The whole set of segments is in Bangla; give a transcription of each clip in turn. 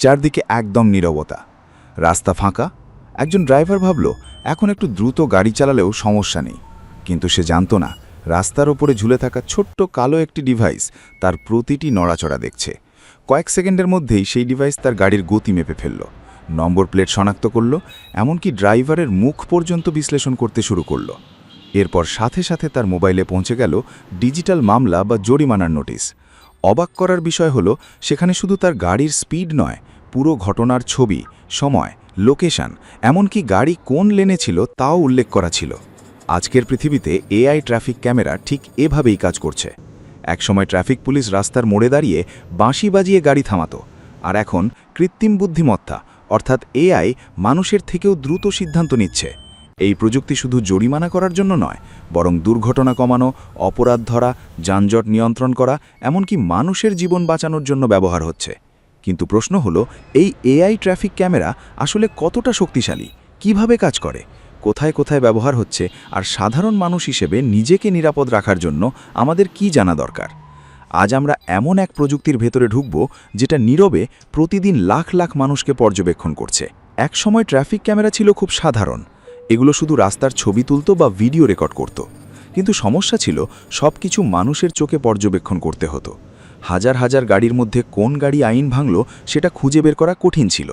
চারদিকে একদম নীরবতা, রাস্তা ফাঁকা। একজন ড্রাইভার ভাবল এখন একটু দ্রুত গাড়ি চালালেও সমস্যা নেই, কিন্তু সে জানত না রাস্তার ওপরে ঝুলে থাকা ছোট্ট কালো একটি ডিভাইস তার প্রতিটি নড়াচড়া দেখছে। কয়েক সেকেন্ডের মধ্যেই সেই ডিভাইস তার গাড়ির গতি মেপে ফেলল, নম্বর প্লেট শনাক্ত করল, এমনকি ড্রাইভারের মুখ পর্যন্ত বিশ্লেষণ করতে শুরু করল। এরপর সাথে সাথে তার মোবাইলে পৌঁছে গেল ডিজিটাল মামলা বা জরিমানার নোটিশ। অবাক করার বিষয় হলো সেখানে শুধু তার গাড়ির স্পিড নয়, পুরো ঘটনার ছবি, সময়, লোকেশন, এমনকি গাড়ি কোন লেনে ছিল তাও উল্লেখ করা ছিল। আজকের পৃথিবীতে এআই ট্রাফিক ক্যামেরা ঠিক এভাবেই কাজ করছে। একসময় ট্রাফিক পুলিশ রাস্তার মোড়ে দাঁড়িয়ে বাঁশি বাজিয়ে গাড়ি থামাতো, আর এখন কৃত্রিম বুদ্ধিমত্তা অর্থাৎ এআই মানুষের থেকেও দ্রুত সিদ্ধান্ত নিচ্ছে। এই প্রযুক্তি শুধু জরিমানা করার জন্য নয়, বরং দুর্ঘটনা কমানো, অপরাধ ধরা, যানজট নিয়ন্ত্রণ করা, এমনকি মানুষের জীবন বাঁচানোর জন্য ব্যবহার হচ্ছে। কিন্তু প্রশ্ন হলো, এই এআই ট্রাফিক ক্যামেরা আসলে কতটা শক্তিশালী, কিভাবে কাজ করে, কোথায় কোথায় ব্যবহার হচ্ছে, আর সাধারণ মানুষ হিসেবে নিজেকে নিরাপদ রাখার জন্য আমাদের কি জানা দরকার? আজ আমরা এমন এক প্রযুক্তির ভেতরে ঢুকব যেটা নীরবে প্রতিদিন লাখ লাখ মানুষকে পর্যবেক্ষণ করছে। একসময় ট্রাফিক ক্যামেরা ছিল খুব সাধারণ, এগুলো শুধু রাস্তার ছবি তুলত বা ভিডিও রেকর্ড করত। কিন্তু সমস্যা ছিল সব কিছু মানুষের চোখে পর্যবেক্ষণ করতে হতো। হাজার হাজার গাড়ির মধ্যে কোন গাড়ি আইন ভাঙল সেটা খুঁজে বের করা কঠিন ছিল।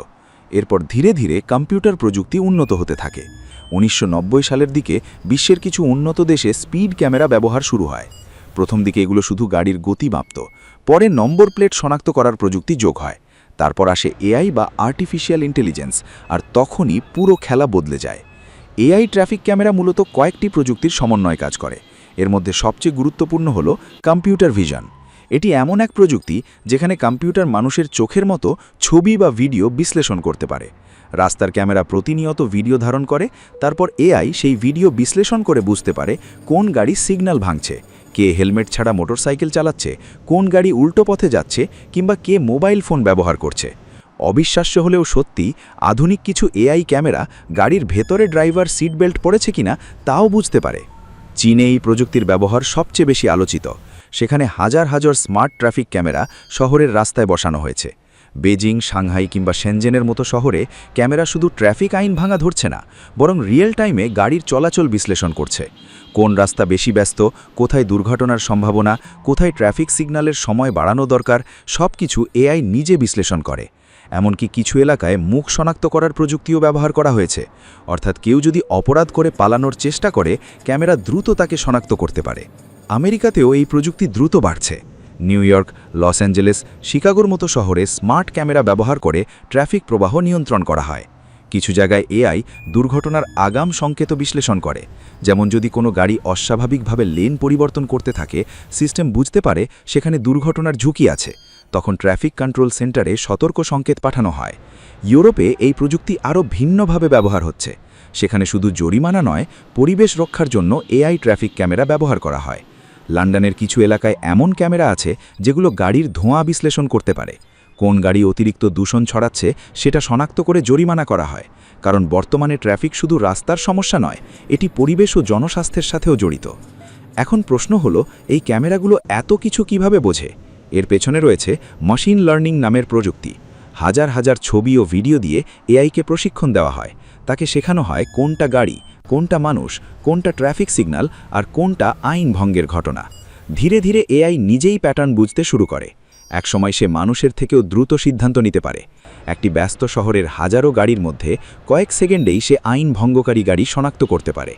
এরপর ধীরে ধীরে কম্পিউটার প্রযুক্তি উন্নত হতে থাকে। 1990 সালের দিকে বিশ্বের কিছু উন্নত দেশে স্পিড ক্যামেরা ব্যবহার শুরু হয়। প্রথম দিকে এগুলো শুধু গাড়ির গতি মাপত, পরে নম্বর প্লেট শনাক্ত করার প্রযুক্তি যোগ হয়। তারপর আসে এআই বা আর্টিফিশিয়াল ইন্টেলিজেন্স, আর তখনই পুরো খেলা বদলে যায়। এআই ট্রাফিক ক্যামেরা মূলত কয়েকটি প্রযুক্তির সমন্বয়ে কাজ করে। এর মধ্যে সবচেয়ে গুরুত্বপূর্ণ হল কম্পিউটার ভিশন। এটি এমন এক প্রযুক্তি যেখানে কম্পিউটার মানুষের চোখের মতো ছবি বা ভিডিও বিশ্লেষণ করতে পারে। রাস্তার ক্যামেরা প্রতিনিয়ত ভিডিও ধারণ করে, তারপর এআই সেই ভিডিও বিশ্লেষণ করে বুঝতে পারে কোন গাড়ি সিগন্যাল ভাঙছে, কে হেলমেট ছাড়া মোটরসাইকেল চালাচ্ছে, কোন গাড়ি উল্টো পথে যাচ্ছে, কিংবা কে মোবাইল ফোন ব্যবহার করছে। অবিশ্বাস্য হলেও সত্যি, আধুনিক কিছু এআই ক্যামেরা গাড়ির ভেতরে ড্রাইভার সিট বেল্ট পরেছে কিনা তাও বুঝতে পারে। চীনে এই প্রযুক্তির ব্যবহার সবচেয়ে বেশি আলোচিত। সেখানে হাজার হাজার স্মার্ট ট্রাফিক ক্যামেরা শহরের রাস্তায় বসানো হয়েছে। বেজিং, সাংহাই কিংবা শেনজেনের মতো শহরে ক্যামেরা শুধু ট্রাফিক আইন ভাঙা ধরছে না, বরং রিয়েল টাইমে গাড়ির চলাচল বিশ্লেষণ করছে। কোন রাস্তা বেশি ব্যস্ত, কোথায় দুর্ঘটনার সম্ভাবনা, কোথায় ট্রাফিক সিগন্যালের সময় বাড়ানো দরকার, সব কিছু এআই নিজে বিশ্লেষণ করে। এমনকি কিছু এলাকায় মুখ শনাক্ত করার প্রযুক্তিও ব্যবহার করা হয়েছে, অর্থাৎ কেউ যদি অপরাধ করে পালানোর চেষ্টা করে, ক্যামেরা দ্রুত তাকে শনাক্ত করতে পারে। আমেরিকাতেও এই প্রযুক্তি দ্রুত বাড়ছে। নিউ ইয়র্ক, লস অ্যাঞ্জেলেস, শিকাগোর মতো শহরে স্মার্ট ক্যামেরা ব্যবহার করে ট্রাফিক প্রবাহ নিয়ন্ত্রণ করা হয়। কিছু জায়গায় এআই দুর্ঘটনার আগাম সংকেত বিশ্লেষণ করে, যেমন যদি কোনো গাড়ি অস্বাভাবিকভাবে লেন পরিবর্তন করতে থাকে, সিস্টেম বুঝতে পারে সেখানে দুর্ঘটনার ঝুঁকি আছে, তখন ট্রাফিক কন্ট্রোল সেন্টারে সতর্ক সংকেত পাঠানো হয়। ইউরোপে এই প্রযুক্তি আরও ভিন্নভাবে ব্যবহার হচ্ছে। সেখানে শুধু জরিমানা নয়, পরিবেশ রক্ষার জন্য এআই ট্রাফিক ক্যামেরা ব্যবহার করা হয়। লন্ডনের কিছু এলাকায় এমন ক্যামেরা আছে যেগুলো গাড়ির ধোঁয়া বিশ্লেষণ করতে পারে। কোন গাড়ি অতিরিক্ত দূষণ ছড়াচ্ছে সেটা শনাক্ত করে জরিমানা করা হয়। কারণ বর্তমানে ট্রাফিক শুধু রাস্তার সমস্যা নয়, এটি পরিবেশ ও জনস্বাস্থ্যের সাথেও জড়িত। এখন প্রশ্ন হলো, এই ক্যামেরাগুলো এত কিছু কিভাবে বোঝে? এর পেছনে রয়েছে মেশিন লার্নিং নামের প্রযুক্তি। হাজার হাজার ছবি ও ভিডিও দিয়ে এআইকে প্রশিক্ষণ দেওয়া হয়। তাকে শেখানো হয় কোনটা গাড়ি, কোনটা মানুষ, কোনটা ট্রাফিক সিগন্যাল, আর কোনটা আইন ভঙ্গের ঘটনা। ধীরে ধীরে এআই নিজেই প্যাটার্ন বুঝতে শুরু করে। একসময় সে মানুষের থেকেও দ্রুত সিদ্ধান্ত নিতে পারে। একটি ব্যস্ত শহরের হাজারো গাড়ির মধ্যে কয়েক সেকেন্ডেই সে আইন ভঙ্গকারী গাড়ি শনাক্ত করতে পারে।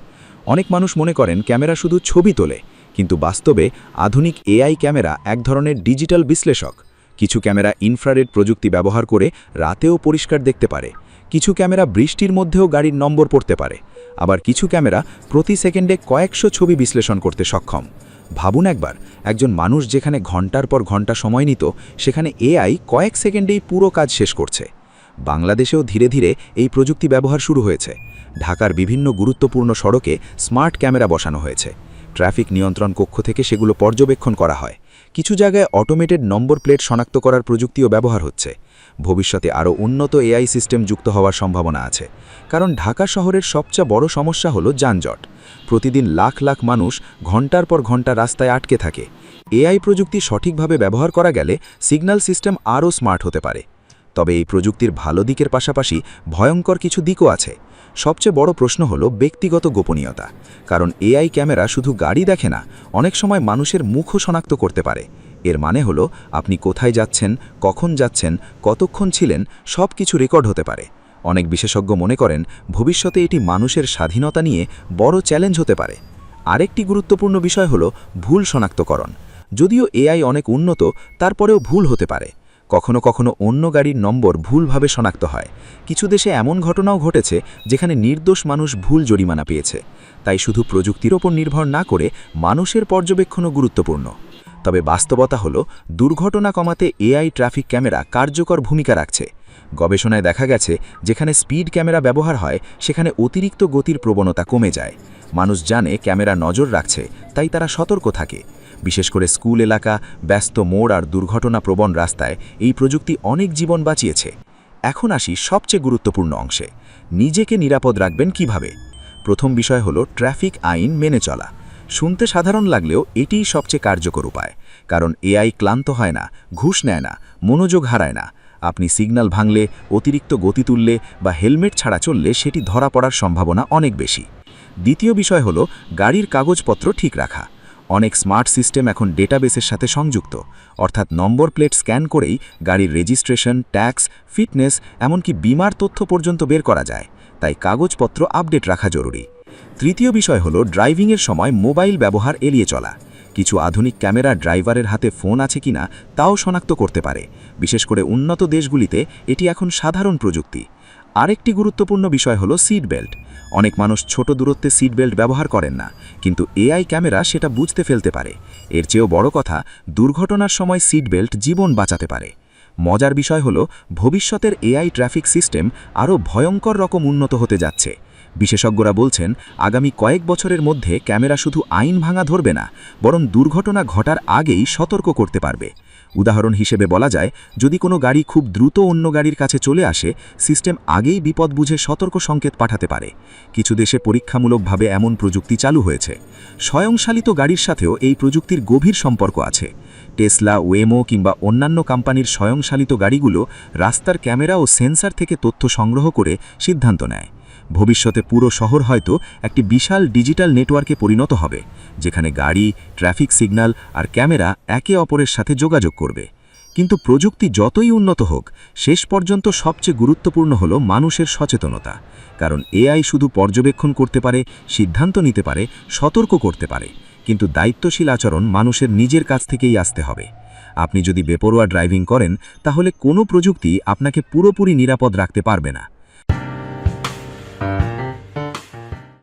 অনেক মানুষ মনে করেন ক্যামেরা শুধু ছবি তোলে, কিন্তু বাস্তবে আধুনিক এআই ক্যামেরা এক ধরনের ডিজিটাল বিশ্লেষক। কিছু ক্যামেরা ইনফ্রারেড প্রযুক্তি ব্যবহার করে রাতেও পরিষ্কার দেখতে পারে। কিছু ক্যামেরা বৃষ্টির মধ্যেও গাড়ির নম্বর পড়তে পারে। আবার কিছু ক্যামেরা প্রতি সেকেন্ডে কয়েকশো ছবি বিশ্লেষণ করতে সক্ষম। ভাবুন একবার, একজন মানুষ যেখানে ঘন্টার পর ঘন্টা সময় নিত, সেখানে এআই কয়েক সেকেন্ডেই পুরো কাজ শেষ করছে। বাংলাদেশেও ধীরে ধীরে এই প্রযুক্তি ব্যবহার শুরু হয়েছে। ঢাকার বিভিন্ন গুরুত্বপূর্ণ সড়কে স্মার্ট ক্যামেরা বসানো হয়েছে। ট্রাফিক নিয়ন্ত্রণ কক্ষ থেকে সেগুলো পর্যবেক্ষণ করা হয়। কিছু জায়গায় অটোমেটেড নম্বর প্লেট শনাক্ত করার প্রযুক্তিও ব্যবহার হচ্ছে। ভবিষ্যতে আরও উন্নত এআই সিস্টেম যুক্ত হওয়ার সম্ভাবনা আছে। কারণ ঢাকা শহরের সবচেয়ে বড় সমস্যা হলো যানজট। প্রতিদিন লাখ লাখ মানুষ ঘন্টার পর ঘন্টা রাস্তায় আটকে থাকে। এআই প্রযুক্তি সঠিকভাবে ব্যবহার করা গেলে সিগন্যাল সিস্টেম আরও স্মার্ট হতে পারে। তবে এই প্রযুক্তির ভালো দিকের পাশাপাশি ভয়ঙ্কর কিছু দিকও আছে। সবচেয়ে বড় প্রশ্ন হলো ব্যক্তিগত গোপনীয়তা। কারণ এআই ক্যামেরা শুধু গাড়ি দেখে না, অনেক সময় মানুষের মুখও শনাক্ত করতে পারে। এর মানে হলো আপনি কোথায় যাচ্ছেন, কখন যাচ্ছেন, কতক্ষণ ছিলেন, সব কিছু রেকর্ড হতে পারে। অনেক বিশেষজ্ঞ মনে করেন ভবিষ্যতে এটি মানুষের স্বাধীনতা নিয়ে বড় চ্যালেঞ্জ হতে পারে। আরেকটি গুরুত্বপূর্ণ বিষয় হলো ভুল শনাক্তকরণ। যদিও এআই অনেক উন্নত, তারপরেও ভুল হতে পারে। কখনো কখনো অন্য গাড়ির নম্বর ভুলভাবে শনাক্ত হয়। কিছু দেশে এমন ঘটনাও ঘটেছে যেখানে নির্দোষ মানুষ ভুল জরিমানা পেয়েছে। তাই শুধু প্রযুক্তির ওপর নির্ভর না করে মানুষের পর্যবেক্ষণও গুরুত্বপূর্ণ। তবে বাস্তবতা হলো দুর্ঘটনা কমাতে এআই ট্রাফিক ক্যামেরা কার্যকর ভূমিকা রাখছে। গবেষণায় দেখা গেছে যেখানে স্পিড ক্যামেরা ব্যবহার হয় সেখানে অতিরিক্ত গতির প্রবণতা কমে যায়। মানুষ জানে ক্যামেরা নজর রাখছে, তাই তারা সতর্ক থাকে। বিশেষ করে স্কুল এলাকা, ব্যস্ত মোড় আর দুর্ঘটনাপ্রবণ রাস্তায় এই প্রযুক্তি অনেক জীবন বাঁচিয়েছে। এখন আসি সবচেয়ে গুরুত্বপূর্ণ অংশে, নিজেকে নিরাপদ রাখবেন কিভাবে। প্রথম বিষয় হলো ট্রাফিক আইন মেনে চলা। শুনতে সাধারণ লাগলেও এটিই সবচেয়ে কার্যকর উপায়। কারণ এআই ক্লান্ত হয় না, ঘুষ নেয় না, মনোযোগ হারায় না। আপনি সিগন্যাল ভাঙলে, অতিরিক্ত গতি তুললে বা হেলমেট ছাড়া চললে সেটি ধরা পড়ার সম্ভাবনা অনেক বেশি। দ্বিতীয় বিষয় হলো গাড়ির কাগজপত্র ঠিক রাখা। অনেক স্মার্ট সিস্টেম এখন ডেটাবেসের সাথে সংযুক্ত, অর্থাৎ নম্বর প্লেট স্ক্যান করেই গাড়ির রেজিস্ট্রেশন, ট্যাক্স, ফিটনেস, এমনকি বিমার তথ্য পর্যন্ত বের করা যায়। তাই কাগজপত্র আপডেট রাখা জরুরি। তৃতীয় বিষয় হলো ড্রাইভিংয়ের সময় মোবাইল ব্যবহার এড়িয়ে চলা। কিছু আধুনিক ক্যামেরা ড্রাইভারের হাতে ফোন আছে কিনা তাও শনাক্ত করতে পারে। বিশেষ করে উন্নত দেশগুলিতে এটি এখন সাধারণ প্রযুক্তি। আরেকটি গুরুত্বপূর্ণ বিষয় হলো সিট বেল্ট। অনেক মানুষ ছোট দূরত্বে সিট বেল্ট ব্যবহার করেন না, কিন্তু এআই ক্যামেরা সেটা বুঝতে ফেলতে পারে। এর চেয়েও বড় কথা, দুর্ঘটনার সময় সিট বেল্ট জীবন বাঁচাতে পারে। মজার বিষয় হলো ভবিষ্যতের এআই ট্রাফিক সিস্টেম আরও ভয়ঙ্কর রকম উন্নত হতে যাচ্ছে। বিশেষজ্ঞরা বলছেন আগামী কয়েক বছরের মধ্যে ক্যামেরা শুধু আইন ভাঙা ধরবে না, বরং দুর্ঘটনা ঘটার আগেই সতর্ক করতে পারবে। উদাহরণ হিসেবে বলা যায়, যদি কোনো গাড়ি খুব দ্রুত অন্য গাড়ির কাছে চলে আসে, সিস্টেম আগেই বিপদ বুঝে সতর্ক সংকেত পাঠাতে পারে। কিছু দেশে পরীক্ষামূলকভাবে এমন প্রযুক্তি চালু হয়েছে। স্বয়ংচালিত গাড়ির সাথেও এই প্রযুক্তির গভীর সম্পর্ক আছে। টেসলা, ওয়েমো কিংবা অন্যান্য কোম্পানির স্বয়ংচালিত গাড়িগুলো রাস্তার ক্যামেরা ও সেন্সর থেকে তথ্য সংগ্রহ করে সিদ্ধান্ত নেয়। ভবিষ্যতে পুরো শহর হয়তো একটি বিশাল ডিজিটাল নেটওয়ার্কে পরিণত হবে, যেখানে গাড়ি, ট্রাফিক সিগন্যাল আর ক্যামেরা একে অপরের সাথে যোগাযোগ করবে। কিন্তু প্রযুক্তি যতই উন্নত হোক, শেষ পর্যন্ত সবচেয়ে গুরুত্বপূর্ণ হলো মানুষের সচেতনতা। কারণ এআই শুধু পর্যবেক্ষণ করতে পারে, সিদ্ধান্ত নিতে পারে, সতর্ক করতে পারে, কিন্তু দায়িত্বশীল আচরণ মানুষের নিজের কাছ থেকেই আসতে হবে। আপনি যদি বেপরোয়া ড্রাইভিং করেন, তাহলে কোনো প্রযুক্তি আপনাকে পুরোপুরি নিরাপদ রাখতে পারবে না।